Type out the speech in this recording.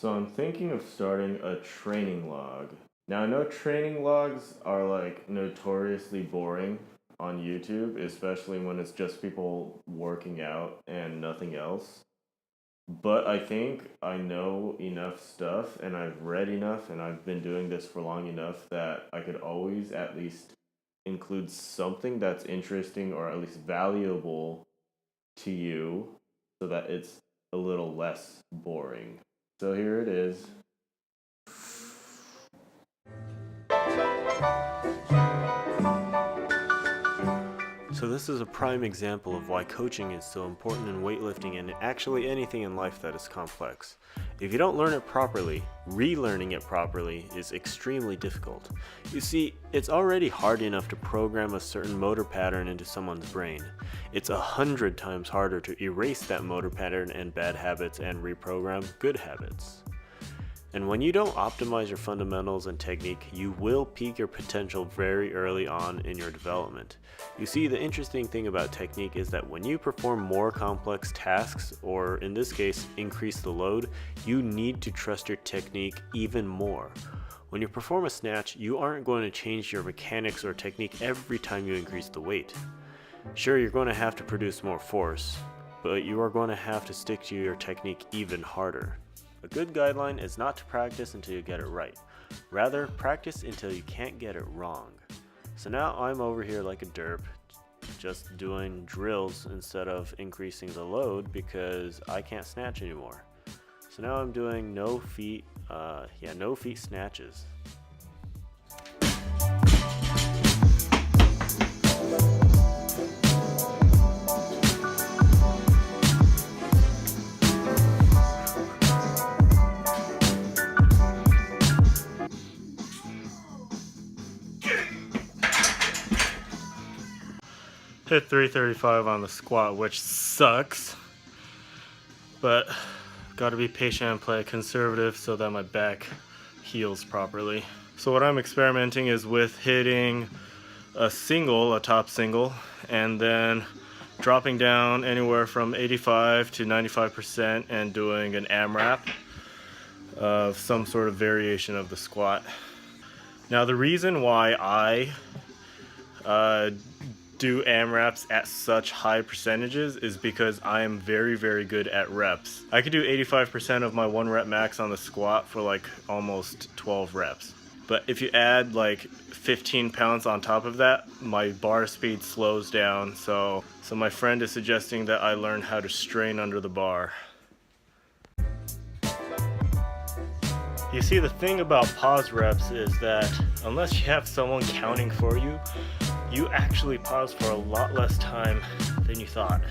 So I'm thinking of starting a training log. Now I know training logs are like notoriously boring on YouTube, especially when it's just people working out and nothing else. But I think I know enough stuff and I've read enough and I've been doing this for long enough that I could always at least include something that's interesting or at least valuable to you so that it's a little less boring. So here it is. So this is a prime example of why coaching is so important in weightlifting and actually anything in life that is complex. If you don't learn it properly, relearning it properly is extremely difficult. You see, it's already hard enough to program a certain motor pattern into someone's brain. It's 100 times harder to erase that motor pattern and bad habits and reprogram good habits. And when you don't optimize your fundamentals and technique, you will peak your potential very early on in your development. You see, the interesting thing about technique is that when you perform more complex tasks, or in this case, increase the load, you need to trust your technique even more. When you perform a snatch, you aren't going to change your mechanics or technique every time you increase the weight. Sure, you're going to have to produce more force, but you are going to have to stick to your technique even harder. A good guideline is not to practice until you get it right. Rather, practice until you can't get it wrong. So now I'm over here like a derp, just doing drills instead of increasing the load because I can't snatch anymore. So now I'm doing no feet snatches. Hit 335 on the squat, which sucks. But gotta be patient and play conservative so that my back heals properly. So what I'm experimenting is with hitting a top single, and then dropping down anywhere from 85 to 95% and doing an AMRAP of some sort of variation of the squat. Now the reason why I do AMRAPs at such high percentages is because I am very, very good at reps. I could do 85% of my 1 rep max on the squat for like almost 12 reps. But if you add like 15 pounds on top of that, my bar speed slows down. So my friend is suggesting that I learn how to strain under the bar. You see, the thing about pause reps is that unless you have someone counting for you, you actually pause for a lot less time than you thought.